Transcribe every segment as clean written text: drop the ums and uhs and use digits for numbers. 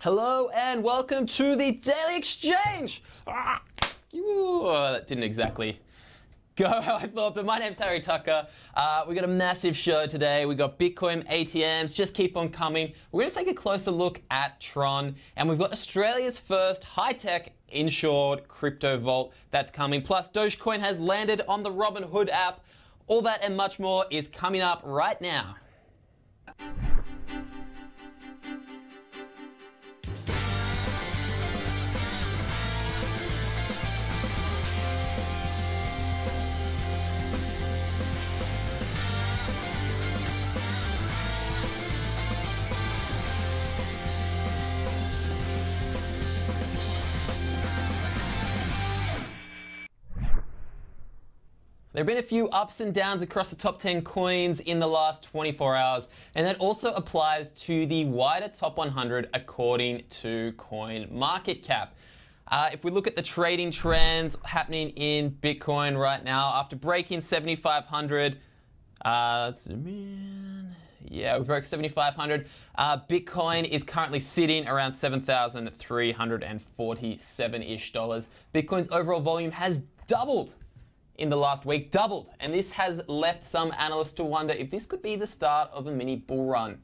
Hello and welcome to the Daily Exchange. That didn't exactly go how I thought, but my name's Harry Tucker. We got a massive show today. We got Bitcoin ATMs, just keep on coming. We're going to take a closer look at Tron, and we've got Australia's first high-tech insured crypto vault that's coming. Plus, Dogecoin has landed on the Robinhood app. All that and much more is coming up right now. There have been a few ups and downs across the top 10 coins in the last 24 hours, and that also applies to the wider top 100 according to CoinMarketCap. If we look at the trading trends happening in Bitcoin right now, after breaking 7,500, let's zoom in. Yeah, we broke 7,500. Bitcoin is currently sitting around $7,347-ish. Bitcoin's overall volume has doubled in the last week, doubled. And this has left some analysts to wonder if this could be the start of a mini bull run.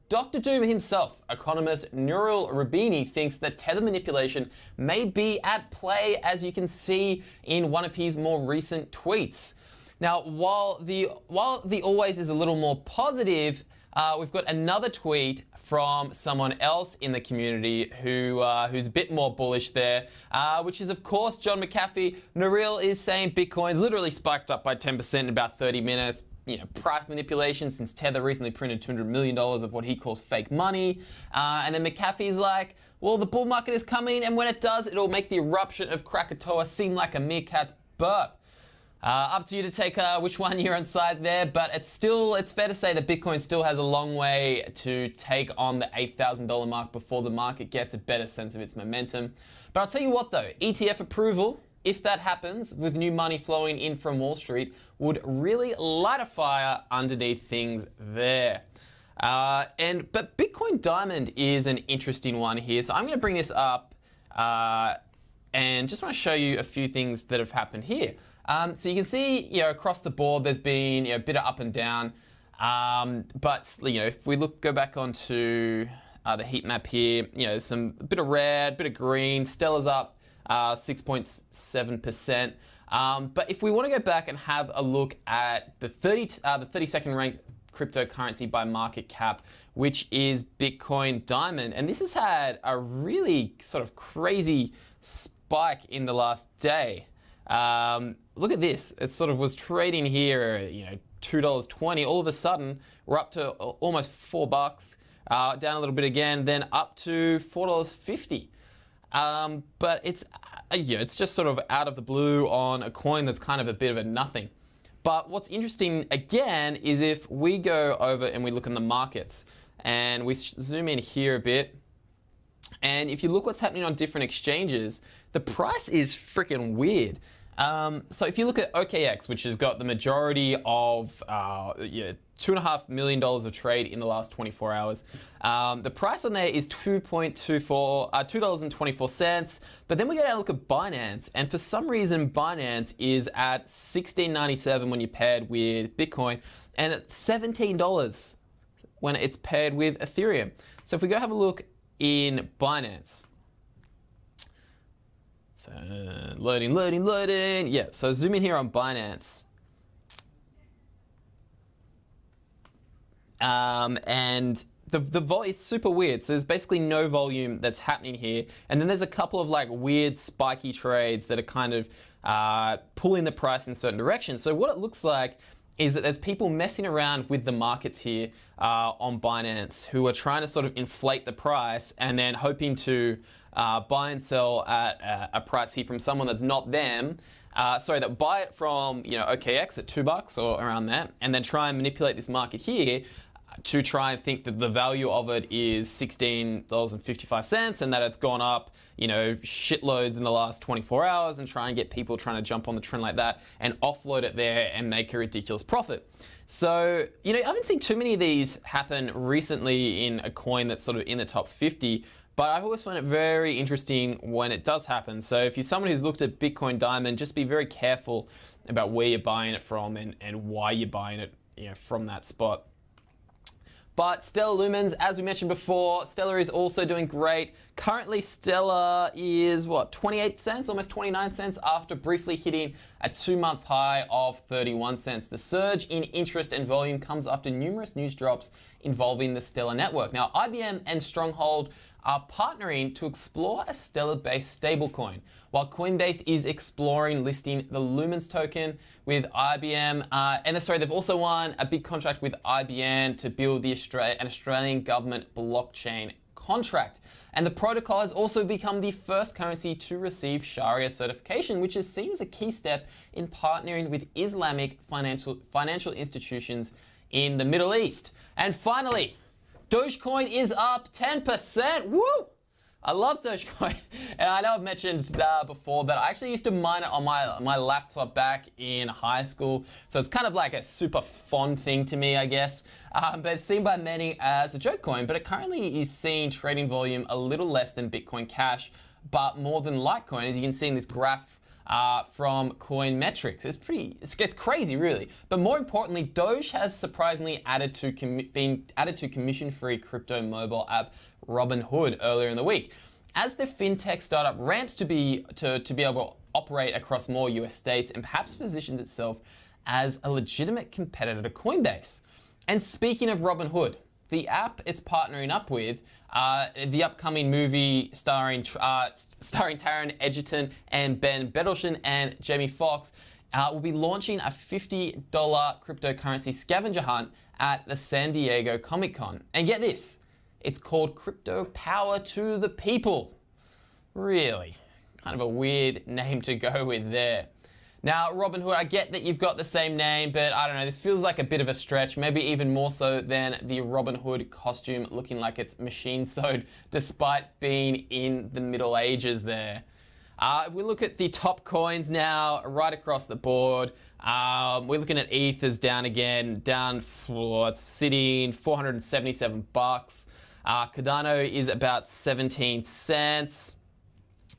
Dr. Doom himself, economist Nouriel Roubini, thinks that tether manipulation may be at play, as you can see in one of his more recent tweets. Now, while the always is a little more positive, we've got another tweet from someone else in the community who's a bit more bullish there, which is, of course, John McAfee. Nouriel is saying Bitcoin's literally spiked up by 10% in about 30 minutes. You know, price manipulation since Tether recently printed $200 million of what he calls fake money. And then McAfee's like, well, the bull market is coming, and when it does, it'll make the eruption of Krakatoa seem like a meerkat's burp. Up to you to take which one you're on side there, but it's fair to say that Bitcoin still has a long way to take on the $8,000 mark before the market gets a better sense of its momentum. But I'll tell you what though, ETF approval, if that happens with new money flowing in from Wall Street, would really light a fire underneath things there. But Bitcoin Diamond is an interesting one here, so I'm going to bring this up and just want to show you a few things that have happened here. So you can see, across the board, there's been a bit of up and down. But if we go back onto the heat map here, there's a bit of red, bit of green. Stellar's up 6.7%. But if we want to go back and have a look at the 32nd ranked cryptocurrency by market cap, which is Bitcoin Diamond, and this has had a really sort of crazy spike in the last day. Look at this. It sort of was trading here, $2.20. All of a sudden, we're up to almost $4. Down a little bit again, then up to $4.50. But it's just sort of out of the blue on a coin that's kind of a bit of a nothing. But what's interesting again is if we go over and we look in the markets and we zoom in here a bit, and if you look what's happening on different exchanges, the price is freaking weird. So if you look at OKX, which has got the majority of $2.5 million of trade in the last 24 hours, the price on there is $2.24. But then we go down and look at Binance, and for some reason Binance is at $16.97 when you're paired with Bitcoin, and at $17 when it's paired with Ethereum. So if we go have a look in Binance. So loading. Yeah, so zoom in here on Binance. And the volume is super weird. So there's basically no volume that's happening here. And then there's a couple of like weird spiky trades that are kind of pulling the price in certain directions. So what it looks like is that there's people messing around with the markets here on Binance who are trying to sort of inflate the price and then hoping to buy and sell at a price here from someone that's not them. That buy it from OKX at $2 or around that, and then try and manipulate this market here to try and think that the value of it is $16.55 and that it's gone up, shitloads in the last 24 hours, and try and get people trying to jump on the trend like that and offload it there and make a ridiculous profit. So, I haven't seen too many of these happen recently in a coin that's sort of in the top 50, But I've always found it very interesting when it does happen. So if you're someone who's looked at Bitcoin Diamond, just be very careful about where you're buying it from and why you're buying it, from that spot. But Stellar Lumens, as we mentioned before, Stellar is also doing great. Currently, Stellar is, 28 cents, almost 29 cents after briefly hitting a 2-month high of 31 cents. The surge in interest and volume comes after numerous news drops involving the Stellar network. Now, IBM and Stronghold are partnering to explore a Stellar-based stablecoin, while Coinbase is exploring listing the Lumens token with IBM. They've also won a big contract with IBM to build an Australian government blockchain contract. And the protocol has also become the first currency to receive Sharia certification, which is seen as a key step in partnering with Islamic financial institutions in the Middle East. And finally, Dogecoin is up 10%. Woo! I love Dogecoin. And I know I've mentioned before that I actually used to mine it on my laptop back in high school. So it's kind of like a super fond thing to me, I guess. But it's seen by many as a joke coin. But it currently is seeing trading volume a little less than Bitcoin Cash, but more than Litecoin, as you can see in this graph from Coin Metrics. It's crazy, really. But more importantly, Doge has surprisingly been added to commission-free crypto mobile app Robinhood earlier in the week. As the fintech startup ramps to be able to operate across more US states and perhaps positions itself as a legitimate competitor to Coinbase. And speaking of Robinhood, the app it's partnering up with, the upcoming movie starring Taron Egerton and Ben Mendelsohn and Jamie Foxx, will be launching a $50 cryptocurrency scavenger hunt at the San Diego Comic-Con. And get this, it's called Crypto Power to the People. Really, kind of a weird name to go with there. Now, Robinhood, I get that you've got the same name, but I don't know, this feels like a bit of a stretch, maybe even more so than the Robin Hood costume looking like it's machine sewed, despite being in the Middle Ages there. If we look at the top coins now, right across the board, we're looking at ETH is down again, it's sitting 477 bucks. Cardano is about 17 cents.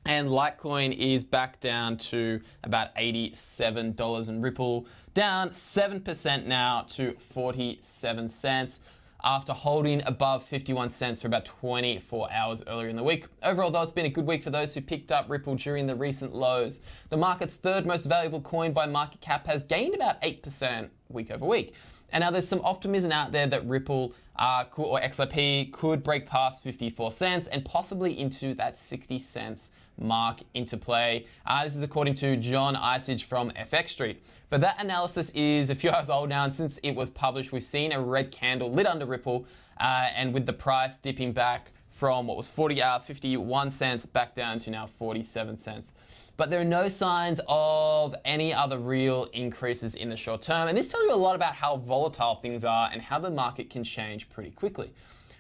And Litecoin is back down to about $87, and Ripple down 7% now to 47 cents after holding above 51 cents for about 24 hours earlier in the week. Overall, though, it's been a good week for those who picked up Ripple during the recent lows. The market's third most valuable coin by market cap has gained about 8% week over week. And now there's some optimism out there that Ripple or XRP could break past 54 cents and possibly into that 60 cents mark into play. This is according to John Isage from FX Street. But that analysis is a few hours old now, and since it was published, we've seen a red candle lit under Ripple, and with the price dipping back from what was 51 cents back down to now 47 cents. But there are no signs of any other real increases in the short term. And this tells you a lot about how volatile things are and how the market can change pretty quickly.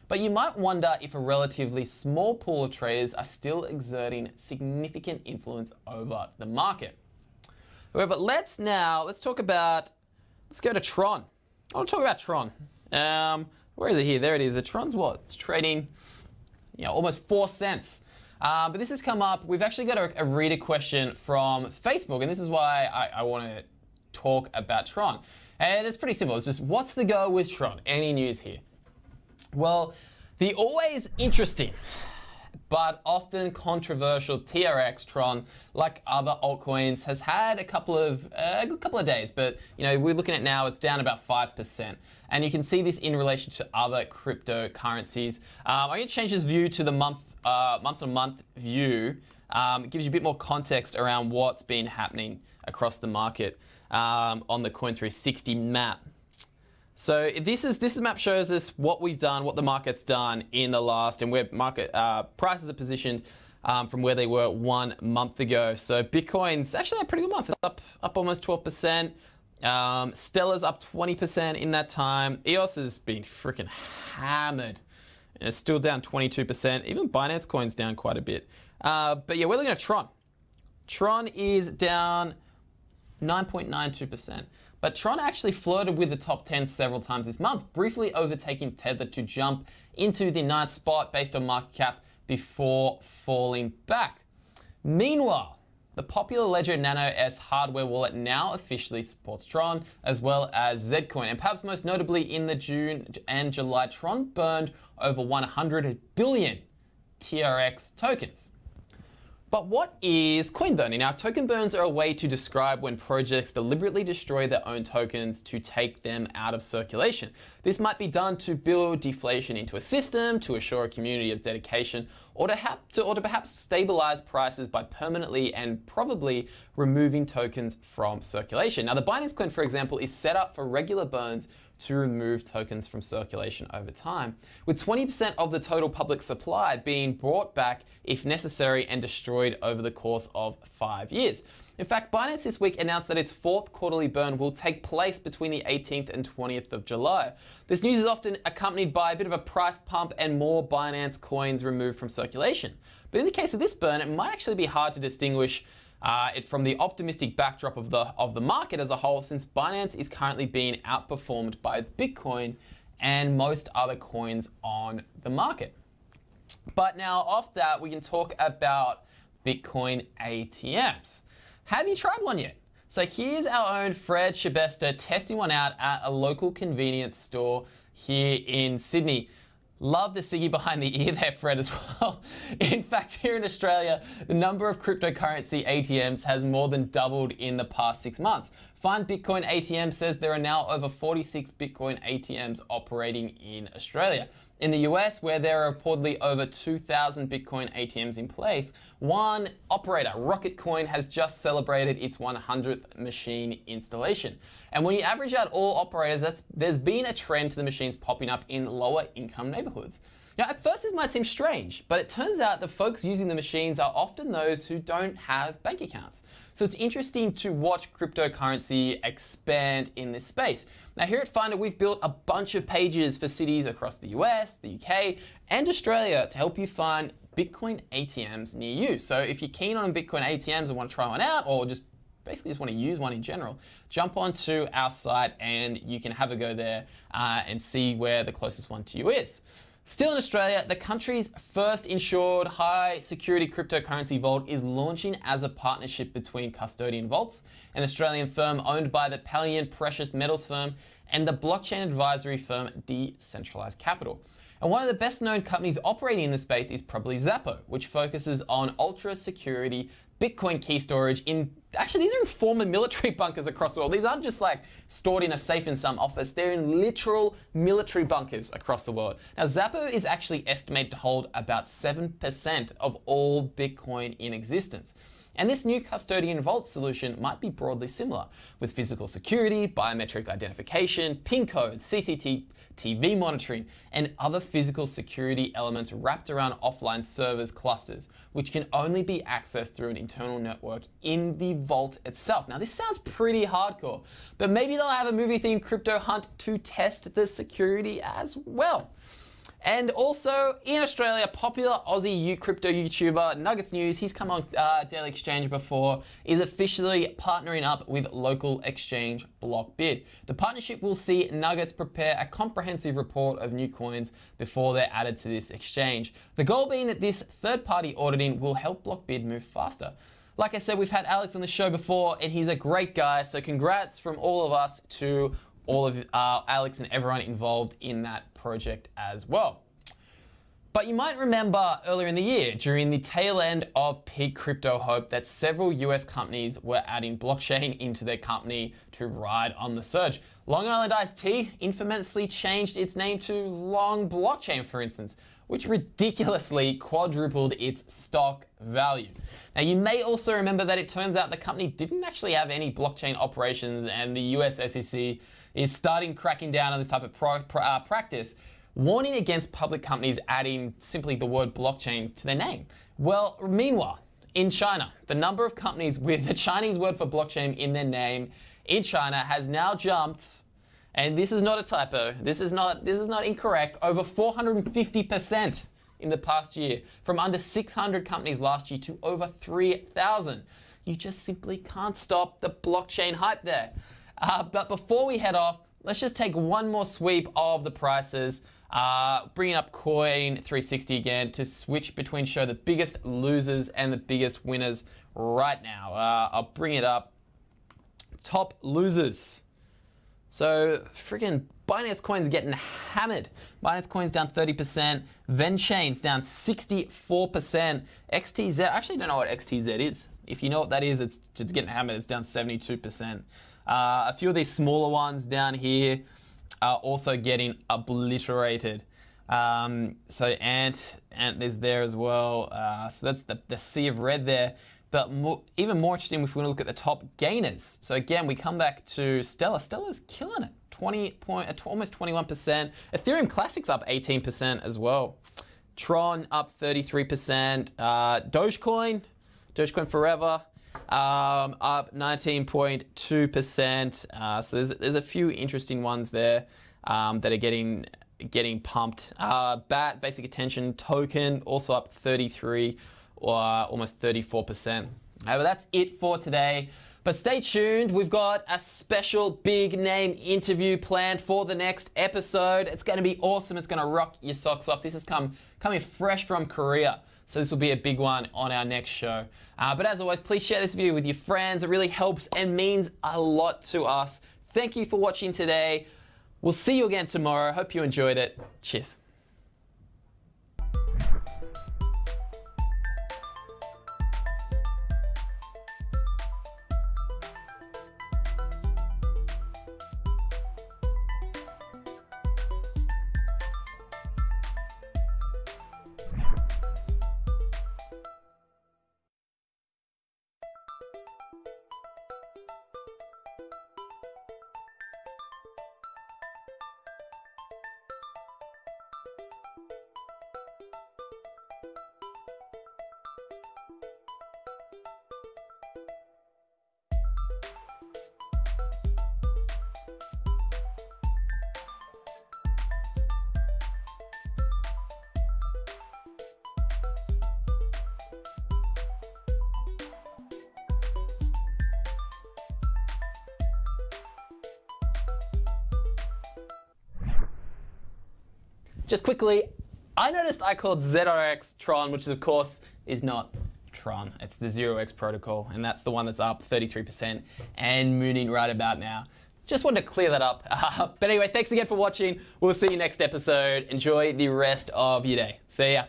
But you might wonder if a relatively small pool of traders are still exerting significant influence over the market. However, let's go to Tron. I want to talk about Tron. Where is it here? There it is. Tron's what? It's trading, almost 4 cents. But this has come up. We've actually got a reader question from Facebook, and this is why I want to talk about Tron. And it's pretty simple. It's just, what's the go with Tron? Any news here? Well, the always interesting but often controversial TRX Tron, like other altcoins, has had a good couple of days. But we're looking at now, it's down about 5%, and you can see this in relation to other cryptocurrencies. I'm going to change this view to the month-to-month view. It gives you a bit more context around what's been happening across the market on the Coin360 map. So this map shows us what we've done, what the market's done in the last, and where market prices are positioned from where they were 1 month ago. So Bitcoin's actually a pretty good month. It's up almost 12%. Stellar's up 20% in that time. EOS has been freaking hammered. It's still down 22%. Even Binance Coin's down quite a bit. But yeah, we're looking at Tron. Tron is down 9.92%. But Tron actually flirted with the top 10 several times this month, briefly overtaking Tether to jump into the 9th spot based on market cap before falling back. Meanwhile, the popular Ledger Nano S hardware wallet now officially supports Tron as well as Zcoin. And perhaps most notably in the June and July, Tron burned over 100 billion TRX tokens. But what is coin burning? Now, token burns are a way to describe when projects deliberately destroy their own tokens to take them out of circulation. This might be done to build deflation into a system, to assure a community of dedication, or to perhaps stabilize prices by permanently and probably removing tokens from circulation. Now, the Binance coin, for example, is set up for regular burns to remove tokens from circulation over time, with 20% of the total public supply being brought back if necessary and destroyed over the course of 5 years. In fact, Binance this week announced that its fourth quarterly burn will take place between the 18th and 20th of July. This news is often accompanied by a bit of a price pump and more Binance coins removed from circulation. But in the case of this burn, it might actually be hard to distinguish it from the optimistic backdrop of the market as a whole, since Binance is currently being outperformed by Bitcoin and most other coins on the market. But now off that, we can talk about Bitcoin ATMs. Have you tried one yet? So here's our own Fred Shabester testing one out at a local convenience store here in Sydney. Love the ciggy behind the ear there, Fred, as well. In fact, here in Australia, the number of cryptocurrency ATMs has more than doubled in the past 6 months. Find Bitcoin ATM says there are now over 46 Bitcoin ATMs operating in Australia. In the US, where there are reportedly over 2,000 Bitcoin ATMs in place, one operator, Rocketcoin, has just celebrated its 100th machine installation. And when you average out all operators, there's been a trend to the machines popping up in lower income neighborhoods. Now, at first this might seem strange, but it turns out the folks using the machines are often those who don't have bank accounts. So it's interesting to watch cryptocurrency expand in this space. Now, here at Finder, we've built a bunch of pages for cities across the US, the UK, and Australia to help you find Bitcoin ATMs near you. So if you're keen on Bitcoin ATMs and want to try one out, or just basically just want to use one in general, jump onto our site and you can have a go there and see where the closest one to you is. Still in Australia, the country's first insured high security cryptocurrency vault is launching as a partnership between Custodian Vaults, an Australian firm owned by the Palian precious metals firm, and the blockchain advisory firm Decentralized Capital. And one of the best known companies operating in the space is probably Xapo, which focuses on ultra security Bitcoin key storage in, actually these are in former military bunkers across the world. These aren't just like stored in a safe in some office, they're in literal military bunkers across the world. Now Xapo is actually estimated to hold about 7% of all Bitcoin in existence. And this new custodian vault solution might be broadly similar, with physical security, biometric identification, PIN codes, CCTV monitoring, and other physical security elements wrapped around offline servers clusters, which can only be accessed through an internal network in the vault itself. Now this sounds pretty hardcore, but maybe they'll have a movie-themed crypto hunt to test the security as well. And also in Australia, popular Aussie crypto YouTuber Nuggets News, he's come on Daily Exchange before, is officially partnering up with local exchange Blockbid. The partnership will see Nuggets prepare a comprehensive report of new coins before they're added to this exchange. The goal being that this third-party auditing will help Blockbid move faster. Like I said, we've had Alex on the show before, and he's a great guy, so congrats from all of us to all of Alex and everyone involved in that project as well. But you might remember earlier in the year, during the tail end of peak crypto hope, that several US companies were adding blockchain into their company to ride on the surge. Long Island Iced Tea infamously changed its name to Long Blockchain, for instance, which ridiculously quadrupled its stock value. Now, you may also remember that it turns out the company didn't actually have any blockchain operations, and the US SEC is starting cracking down on this type of practice, warning against public companies adding simply the word blockchain to their name. Well, meanwhile, in China, the number of companies with the Chinese word for blockchain in their name in China has now jumped, and this is not a typo, this is not incorrect, over 450% in the past year, from under 600 companies last year to over 3,000. You just simply can't stop the blockchain hype there. But before we head off, let's just take one more sweep of the prices Bringing up Coin 360 again to switch between show the biggest losers and the biggest winners right now. I'll bring it up. Top losers. So freaking Binance Coin's getting hammered. Binance Coin's down 30%. VenChain's down 64%. XTZ, I actually don't know what XTZ is. If you know what that is, it's getting hammered. It's down 72%. A few of these smaller ones down here are also getting obliterated. So Ant is there as well. So that's the sea of red there. But even more interesting if we want to look at the top gainers. So again, we come back to Stellar. Stellar's killing it, almost 21%. Ethereum Classic's up 18% as well. Tron up 33%. Dogecoin forever, up 19.2%. So there's a few interesting ones there that are getting pumped. BAT, Basic Attention Token, also up 33%. Or almost 34%. But that's it for today. But stay tuned. We've got a special big name interview planned for the next episode. It's going to be awesome. It's going to rock your socks off. This is coming fresh from Korea. So this will be a big one on our next show. But as always, please share this video with your friends. It really helps and means a lot to us. Thank you for watching today. We'll see you again tomorrow. Hope you enjoyed it. Cheers. Just quickly, I noticed I called ZRX Tron, which of course is not Tron. It's the 0x protocol, and that's the one that's up 33% and mooning right about now. Just wanted to clear that up. But anyway, thanks again for watching. We'll see you next episode. Enjoy the rest of your day. See ya.